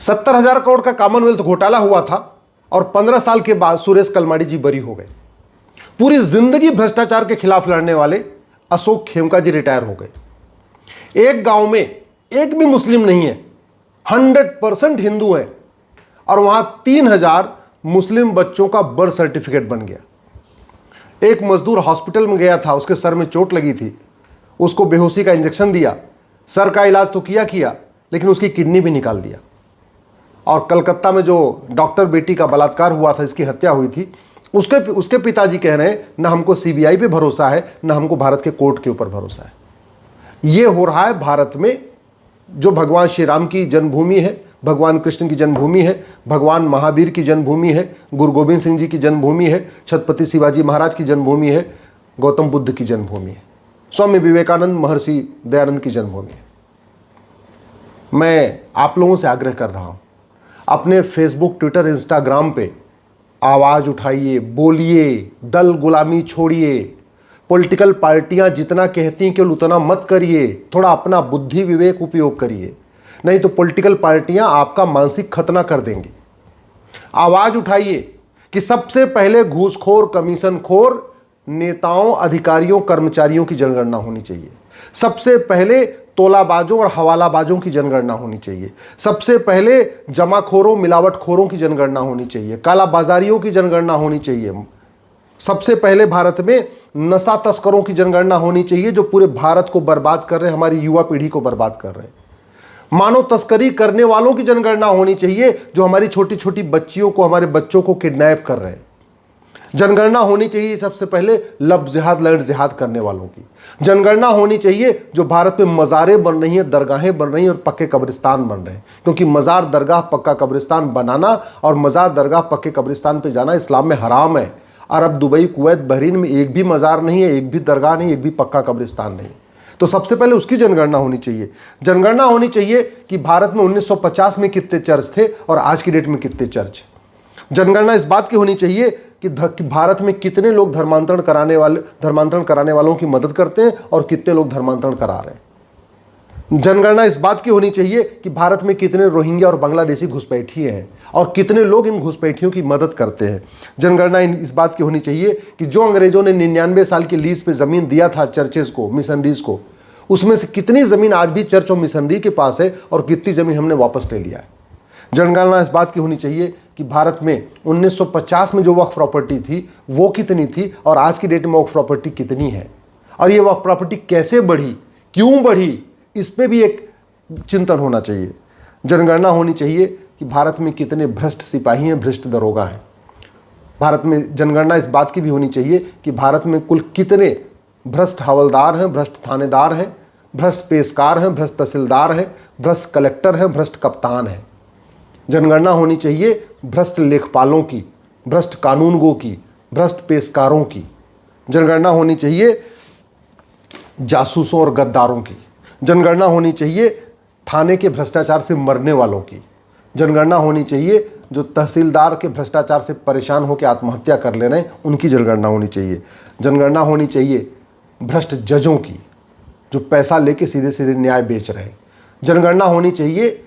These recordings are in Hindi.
70,000 करोड़ का कॉमनवेल्थ घोटाला हुआ था और 15 साल के बाद सुरेश कलमाडी जी बरी हो गए। पूरी जिंदगी भ्रष्टाचार के खिलाफ लड़ने वाले अशोक खेमका जी रिटायर हो गए। एक गांव में एक भी मुस्लिम नहीं है, 100% हिंदू है, और वहां 3,000 मुस्लिम बच्चों का बर्थ सर्टिफिकेट बन गया। एक मजदूर हॉस्पिटल में गया था, उसके सर में चोट लगी थी, उसको बेहोशी का इंजेक्शन दिया, सर का इलाज तो किया, लेकिन उसकी किडनी भी निकाल दिया। और कलकत्ता में जो डॉक्टर बेटी का बलात्कार हुआ था, इसकी हत्या हुई थी, उसके पिताजी कह रहे हैं ना हमको सीबीआई पे भरोसा है, ना हमको भारत के कोर्ट के ऊपर भरोसा है। ये हो रहा है भारत में, जो भगवान श्री राम की जन्मभूमि है, भगवान कृष्ण की जन्मभूमि है, भगवान महावीर की जन्मभूमि है, गुरु गोविंद सिंह जी की जन्मभूमि है, छत्रपति शिवाजी महाराज की जन्मभूमि है, गौतम बुद्ध की जन्मभूमि है, स्वामी विवेकानंद, महर्षि दयानंद की जन्मभूमि है। मैं आप लोगों से आग्रह कर रहा हूं, अपने फेसबुक, ट्विटर, इंस्टाग्राम पे आवाज उठाइए, बोलिए, दल गुलामी छोड़िए। पॉलिटिकल पार्टियां जितना कहती हैं केवल उतना मत करिए, थोड़ा अपना बुद्धि विवेक उपयोग करिए, नहीं तो पॉलिटिकल पार्टियां आपका मानसिक खतना कर देंगी। आवाज उठाइए कि सबसे पहले घूसखोर, कमीशनखोर नेताओं, अधिकारियों, कर्मचारियों की जनगणना होनी चाहिए। सबसे पहले तोलाबाजों और हवालाबाजों की जनगणना होनी चाहिए। सबसे पहले जमाखोरों, मिलावटखोरों की जनगणना होनी चाहिए। कालाबाजारियों की जनगणना होनी चाहिए। सबसे पहले भारत में नशा तस्करों की जनगणना होनी चाहिए, जो पूरे भारत को बर्बाद कर रहे हैं, हमारी युवा पीढ़ी को बर्बाद कर रहे हैं। मानव तस्करी करने वालों की जनगणना होनी चाहिए, जो हमारी छोटी छोटी बच्चियों को, हमारे बच्चों को किडनैप कर रहे हैं। जनगणना होनी चाहिए सबसे पहले लव जिहाद, लड़ जिहाद करने वालों की। जनगणना होनी चाहिए जो भारत में मज़ारें बन रही हैं, दरगाहें बन रही हैं और पक्के कब्रिस्तान बन रहे हैं, क्योंकि मज़ार, दरगाह, पक्का कब्रिस्तान बनाना और मज़ार, दरगाह, पक्के कब्रिस्तान पे जाना इस्लाम में हराम है। अरब, दुबई, कुवैत, बहरीन में एक भी मज़ार नहीं है, एक भी दरगाह नहीं, एक भी पक्का कब्रिस्तान नहीं। तो सबसे पहले उसकी जनगणना होनी चाहिए। जनगणना होनी चाहिए कि भारत में 1950 में कितने चर्च थे और आज की डेट में कितने चर्च। जनगणना इस बात की होनी चाहिए कि भारत में कितने लोग धर्मांतरण कराने वालों की मदद करते हैं और कितने लोग धर्मांतरण करा रहे हैं। जनगणना इस बात की होनी चाहिए कि भारत में कितने रोहिंग्या और बांग्लादेशी घुसपैठिए हैं और कितने लोग इन घुसपैठियों की मदद करते हैं। जनगणना इस बात की होनी चाहिए कि जो अंग्रेजों ने 99 साल की लीज पे ज़मीन दिया था चर्चेज को, मिशनरीज को, उसमें से कितनी ज़मीन आज भी चर्च और मिशनरी के पास है और कितनी ज़मीन हमने वापस ले लिया है। जनगणना इस बात की होनी चाहिए कि भारत में 1950 में जो वक्फ प्रॉपर्टी थी वो कितनी थी और आज की डेट में वक्फ प्रॉपर्टी कितनी है, और ये वक्फ प्रॉपर्टी कैसे बढ़ी, क्यों बढ़ी, इस पे भी एक चिंतन होना चाहिए। जनगणना होनी चाहिए कि भारत में कितने भ्रष्ट सिपाही हैं, भ्रष्ट दरोगा हैं। भारत में जनगणना इस बात की भी होनी चाहिए कि भारत में कुल कितने भ्रष्ट हवलदार हैं, भ्रष्ट थानेदार हैं, भ्रष्ट पेशकार हैं, भ्रष्ट तहसीलदार हैं, भ्रष्ट कलेक्टर हैं, भ्रष्ट कप्तान हैं। जनगणना होनी चाहिए भ्रष्ट लेखपालों की, भ्रष्ट कानूनगो की, भ्रष्ट पेशकारों की। जनगणना होनी चाहिए जासूसों और गद्दारों की। जनगणना होनी चाहिए थाने के भ्रष्टाचार से मरने वालों की। जनगणना होनी चाहिए जो तहसीलदार के भ्रष्टाचार से परेशान होकर आत्महत्या कर ले रहे हैं, उनकी जनगणना होनी चाहिए। जनगणना होनी चाहिए भ्रष्ट जजों की, जो पैसा लेके सीधे सीधे न्याय बेच रहे हैं। जनगणना होनी चाहिए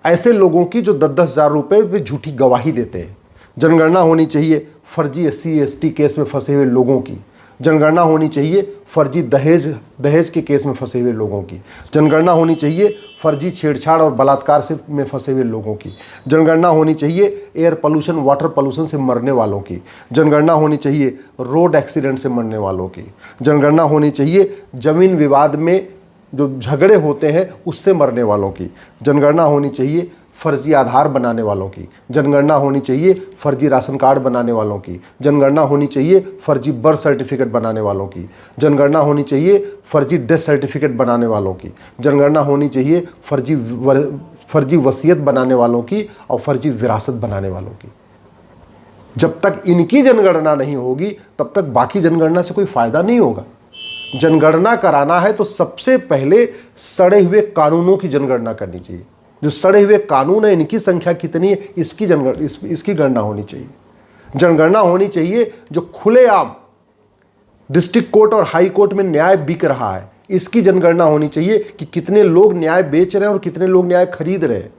ऐसे लोगों की जो 10-10 हज़ार रुपये पे झूठी गवाही देते हैं। जनगणना होनी चाहिए फर्जी SC/ST केस में फंसे हुए लोगों की। जनगणना होनी चाहिए फर्जी दहेज के केस में फंसे हुए लोगों की। जनगणना होनी चाहिए फर्जी छेड़छाड़ और बलात्कार से में फंसे हुए लोगों की। जनगणना होनी चाहिए एयर पोल्यूशन, वाटर पोल्यूशन से मरने वालों की। जनगणना होनी चाहिए रोड एक्सीडेंट से मरने वालों की। जनगणना होनी चाहिए ज़मीन विवाद में जो झगड़े होते हैं उससे मरने वालों की। जनगणना होनी चाहिए फर्जी आधार बनाने वालों की। जनगणना होनी चाहिए फर्जी राशन कार्ड बनाने वालों की। जनगणना होनी चाहिए फर्जी बर्थ सर्टिफिकेट बनाने वालों की। जनगणना होनी चाहिए फर्जी डेथ सर्टिफिकेट बनाने वालों की। जनगणना होनी चाहिए फर्जी वसीयत बनाने वालों की और फर्जी विरासत बनाने वालों की। जब तक इनकी जनगणना नहीं होगी तब तक बाकी जनगणना से कोई फायदा नहीं होगा। जनगणना कराना है तो सबसे पहले सड़े हुए कानूनों की जनगणना करनी चाहिए। जो सड़े हुए कानून है, इनकी संख्या कितनी है, इसकी गणना होनी चाहिए। जनगणना होनी चाहिए जो खुलेआम डिस्ट्रिक्ट कोर्ट और हाई कोर्ट में न्याय बिक रहा है, इसकी जनगणना होनी चाहिए कि कितने लोग न्याय बेच रहे हैं और कितने लोग न्याय खरीद रहे हैं।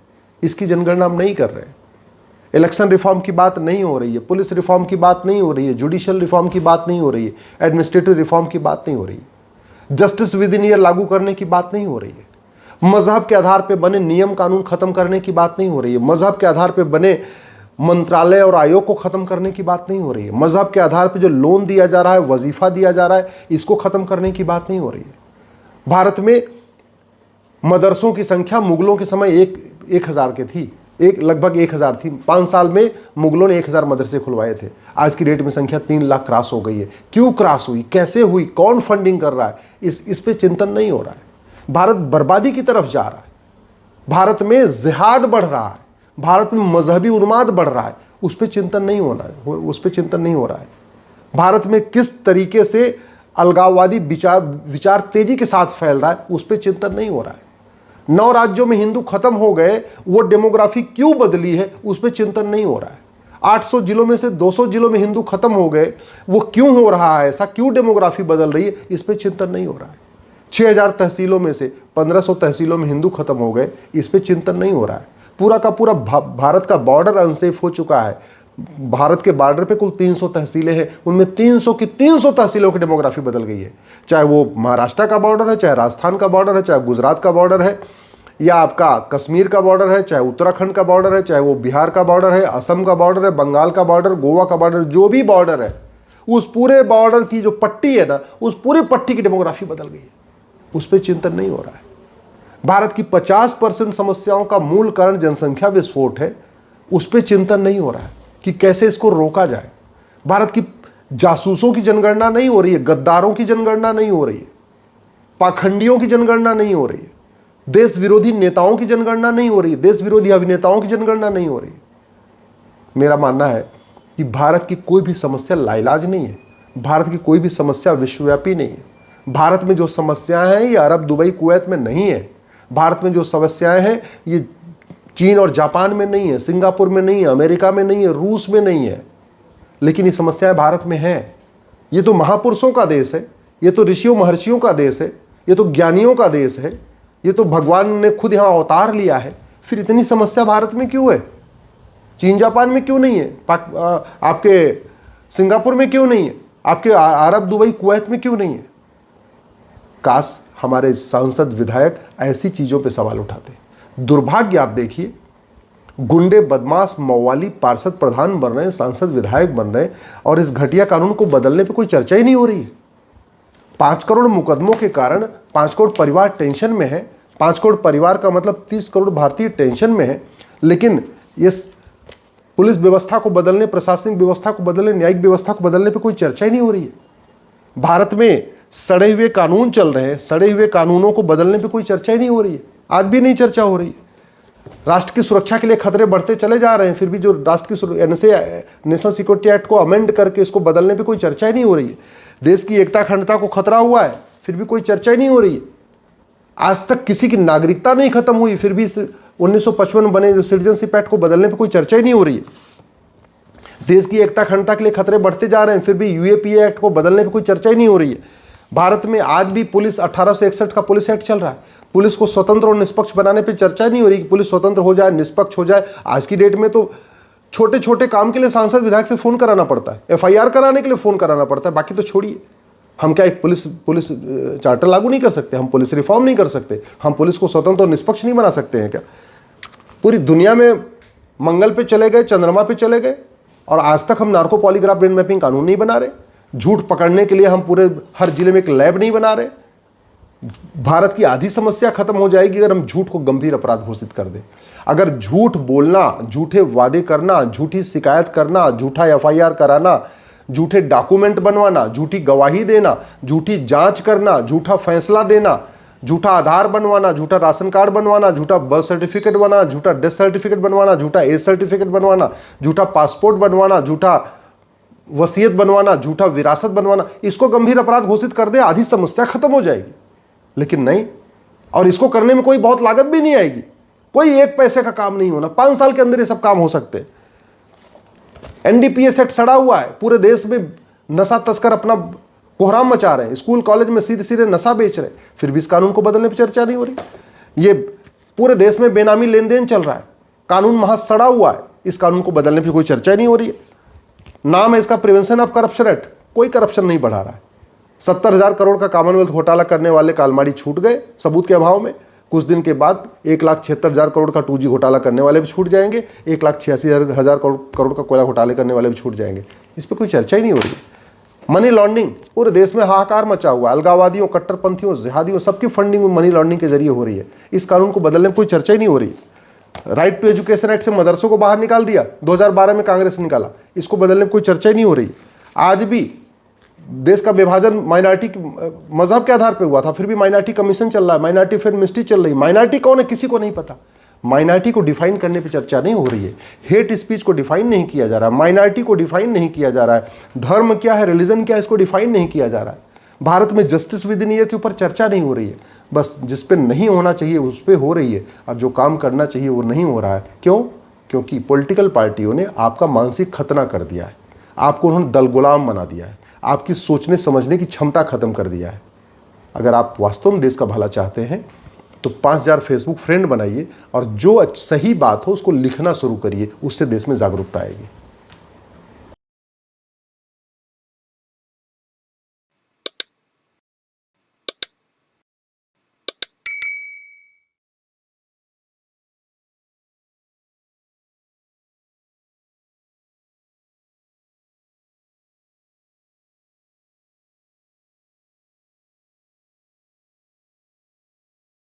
इसकी जनगणना हम नहीं कर रहे हैं। इलेक्शन रिफॉर्म की बात नहीं हो रही है, पुलिस रिफॉर्म की बात नहीं हो रही है, जुडिशियल रिफॉर्म की बात नहीं हो रही है, एडमिनिस्ट्रेटिव रिफॉर्म की बात नहीं हो रही है, जस्टिस विद इन ईयर लागू करने की बात नहीं हो रही है, मजहब के आधार पर बने नियम कानून खत्म करने की बात नहीं हो रही है, मजहब के आधार पर बने मंत्रालय और आयोग को खत्म करने की बात नहीं हो रही है, मजहब के आधार पर जो लोन दिया जा रहा है, वजीफा दिया जा रहा है, इसको खत्म करने की बात नहीं हो रही है। भारत में मदरसों की संख्या मुगलों के समय 1000 की थी, लगभग 1000 थी। 5 साल में मुगलों ने 1000 मदरसे खुलवाए थे। आज की डेट में संख्या 3 लाख क्रॉस हो गई है। क्यों क्रॉस हुई, कैसे हुई, कौन फंडिंग कर रहा है, इस पे चिंतन नहीं हो रहा है। भारत बर्बादी की तरफ जा रहा है, भारत में जिहाद बढ़ रहा है, भारत में मजहबी उन्माद बढ़ रहा है, उस पर चिंतन नहीं होना है, उस पर चिंतन नहीं हो रहा है। भारत में किस तरीके से अलगाववादी विचार तेजी के साथ फैल रहा है, उस पर चिंतन नहीं हो रहा है। 9 राज्यों में हिंदू खत्म हो गए, वो डेमोग्राफी क्यों बदली है, उस पर चिंतन नहीं हो रहा है। 800 जिलों में से 200 जिलों में हिंदू खत्म हो गए, वो क्यों हो रहा है ऐसा, क्यों डेमोग्राफी बदल रही है, इस पर चिंतन नहीं हो रहा है। 6000 तहसीलों में से 1500 तहसीलों में हिंदू खत्म हो गए, इस पर चिंतन नहीं हो रहा है। पूरा का पूरा भारत का बॉर्डर अनसेफ हो चुका है। भारत के बॉर्डर पे कुल 300 तहसीलें हैं, उनमें 300 की 300 तहसीलों की डेमोग्राफी बदल गई है। चाहे वो महाराष्ट्र का बॉर्डर है, चाहे राजस्थान का बॉर्डर है, चाहे गुजरात का बॉर्डर है, या आपका कश्मीर का बॉर्डर है, चाहे उत्तराखंड का बॉर्डर है, चाहे वो बिहार का बॉर्डर है, असम का बॉर्डर है, बंगाल का बॉर्डर, गोवा का बॉर्डर, जो भी बॉर्डर है, उस पूरे बॉर्डर की जो पट्टी है ना, उस पूरी पट्टी की डेमोग्राफी बदल गई है। उस पर चिंतन नहीं हो रहा है। भारत की 50% समस्याओं का मूल कारण जनसंख्या विस्फोट है, उस पर चिंतन नहीं हो रहा है कि कैसे इसको रोका जाए। भारत की जासूसों की जनगणना नहीं हो रही है, गद्दारों की जनगणना नहीं हो रही है, पाखंडियों की जनगणना नहीं हो रही है, देश विरोधी नेताओं की जनगणना नहीं हो रही है, देश विरोधी अभिनेताओं की जनगणना नहीं हो रही है। मेरा मानना है कि भारत की कोई भी समस्या लाइलाज नहीं है, भारत की कोई भी समस्या विश्वव्यापी नहीं है। भारत में जो समस्याएं हैं ये अरब, दुबई, कुवैत में नहीं है। भारत में जो समस्याएं हैं ये चीन और जापान में नहीं है, सिंगापुर में नहीं है, अमेरिका में नहीं है, रूस में नहीं है, लेकिन ये समस्याएं भारत में हैं। ये तो महापुरुषों का देश है, ये तो ऋषियों महर्षियों का देश है, ये तो ज्ञानियों का देश है, ये तो भगवान ने खुद यहाँ अवतार लिया है। फिर इतनी समस्या भारत में क्यों है? चीन जापान में क्यों नहीं है? आपके सिंगापुर में क्यों नहीं है? आपके अरब, दुबई, कुवैत में क्यों नहीं है? काश हमारे सांसद विधायक ऐसी चीज़ों पे सवाल उठाते। दुर्भाग्य आप देखिए, गुंडे, बदमाश, मौवाली पार्षद प्रधान बन रहे हैं, सांसद विधायक बन रहे हैं, और इस घटिया कानून को बदलने पे कोई चर्चा ही नहीं हो रही है। 5 करोड़ मुकदमों के कारण 5 करोड़ परिवार टेंशन में है। 5 करोड़ परिवार का मतलब 30 करोड़ भारतीय टेंशन में है, लेकिन ये पुलिस व्यवस्था को बदलने, प्रशासनिक व्यवस्था को बदलने, न्यायिक व्यवस्था को बदलने पर कोई चर्चा ही नहीं हो रही है। भारत में सड़े हुए कानून चल रहे हैं, सड़े हुए कानूनों को बदलने पे कोई चर्चा ही नहीं हो रही है। आज भी नहीं चर्चा हो रही है। राष्ट्र की सुरक्षा के लिए खतरे बढ़ते चले जा रहे हैं, फिर भी जो राष्ट्र की नेशनल सिक्योरिटी एक्ट को अमेंड करके इसको बदलने पे कोई चर्चा ही नहीं हो रही है। देश की एकता अखंडता को खतरा हुआ है, फिर भी कोई चर्चा ही नहीं हो रही है। आज तक किसी की नागरिकता नहीं खत्म हुई, फिर भी 1955 बने जो सिटीजनशिप एक्ट को बदलने पर कोई चर्चा ही नहीं हो रही है। देश की एकता अखंडता के लिए खतरे बढ़ते जा रहे हैं, फिर भी यूएपीए एक्ट को बदलने पर कोई चर्चा ही नहीं हो रही है। भारत में आज भी पुलिस 1861 का पुलिस एक्ट चल रहा है, पुलिस को स्वतंत्र और निष्पक्ष बनाने पे चर्चा नहीं हो रही कि पुलिस स्वतंत्र हो जाए, निष्पक्ष हो जाए। आज की डेट में तो छोटे छोटे काम के लिए सांसद विधायक से फोन कराना पड़ता है, एफआईआर कराने के लिए फोन कराना पड़ता है। बाकी तो छोड़िए, हम क्या एक पुलिस चार्टर लागू नहीं कर सकते, हम पुलिस रिफॉर्म नहीं कर सकते, हम पुलिस को स्वतंत्र और निष्पक्ष नहीं बना सकते हैं क्या? पूरी दुनिया में मंगल पे चले गए, चंद्रमा पे चले गए, और आज तक हम नार्को पॉलीग्राफ ब्रेन मैपिंग कानून नहीं बना रहे। झूठ पकड़ने के लिए हम पूरे हर जिले में एक लैब नहीं बना रहे। भारत की आधी समस्या खत्म हो जाएगी अगर हम झूठ को गंभीर अपराध घोषित कर दें। अगर झूठ बोलना, झूठे वादे करना, झूठी शिकायत करना, झूठा एफआईआर कराना, झूठे डॉक्यूमेंट बनवाना, झूठी गवाही देना, झूठी जांच करना, झूठा फैसला देना, झूठा आधार बनवाना, झूठा राशन कार्ड बनवाना, झूठा बर्थ सर्टिफिकेट बनाना, झूठा डेथ सर्टिफिकेट बनवाना, झूठा एज सर्टिफिकेट बनवाना, झूठा पासपोर्ट बनवाना, झूठा वसीयत बनवाना, झूठा विरासत बनवाना, इसको गंभीर अपराध घोषित कर दे, आधी समस्या खत्म हो जाएगी। लेकिन नहीं, और इसको करने में कोई बहुत लागत भी नहीं आएगी, कोई 1 पैसे का काम नहीं होना। 5 साल के अंदर ये सब काम हो सकते हैं। एनडीपीएस एक्ट सड़ा हुआ है, पूरे देश में नशा तस्कर अपना कोहराम मचा रहे हैं, स्कूल कॉलेज में सीधे सीधे नशा बेच रहे हैं, फिर भी इस कानून को बदलने पर चर्चा नहीं हो रही। ये पूरे देश में बेनामी लेन देन चल रहा है, कानून महज सड़ा हुआ है, इस कानून को बदलने की कोई चर्चा नहीं हो रही है। नाम है इसका प्रिवेंशन ऑफ करप्शन एक्ट, कोई करप्शन नहीं बढ़ा रहा है। 70,000 करोड़ का कॉमनवेल्थ घोटाला करने वाले का अलमारी छूट गए सबूत के अभाव में। कुछ दिन के बाद 1,76,000 करोड़ का 2G घोटाला करने वाले भी छूट जाएंगे, 1,86,000 करोड़ का कोयला घोटाले करने वाले भी छूट जाएंगे। इस पर कोई चर्चा ही नहीं हो रही है। मनी लॉन्ड्रिंग पूरे देश में हाहाकार मचा हुआ है, अलगाववादियों, कट्टरपंथियों, जिहादियों, सबकी फंडिंग मनी लॉन्ड्रिंग के जरिए हो रही है। इस कानून को बदलने में कोई चर्चा ही नहीं हो रही। राइट टू एजुकेशन एक्ट से मदरसों को बाहर निकाल दिया, 2012 में कांग्रेस निकाला, इसको बदलने में कोई चर्चा ही नहीं हो रही। आज भी देश का विभाजन माइनॉरिटी मजहब के आधार पर हुआ था, फिर भी माइनॉरिटी कमीशन चल रहा है, माइनॉरिटी फिल्म मिनिस्ट्री चल रही है। माइनॉरिटी कौन है किसी को नहीं पता। माइनॉरिटी को डिफाइन करने पे चर्चा नहीं हो रही है, हेट स्पीच को डिफाइन नहीं किया जा रहा, माइनॉरिटी को डिफाइन नहीं किया जा रहा है, धर्म क्या है, रिलीजन क्या है, इसको डिफाइन नहीं किया जा रहा है। भारत में जस्टिस विद इन ईयर के ऊपर चर्चा नहीं हो रही है। बस जिस पे नहीं होना चाहिए उस पे हो रही है, और जो काम करना चाहिए वो नहीं हो रहा है। क्यों? क्योंकि पॉलिटिकल पार्टियों ने आपका मानसिक खतना कर दिया है, आपको उन्होंने दल गुलाम बना दिया है, आपकी सोचने समझने की क्षमता खत्म कर दिया है। अगर आप वास्तव में देश का भला चाहते हैं तो 5,000 फेसबुक फ्रेंड बनाइए और जो सही बात हो उसको लिखना शुरू करिए, उससे देश में जागरूकता आएगी।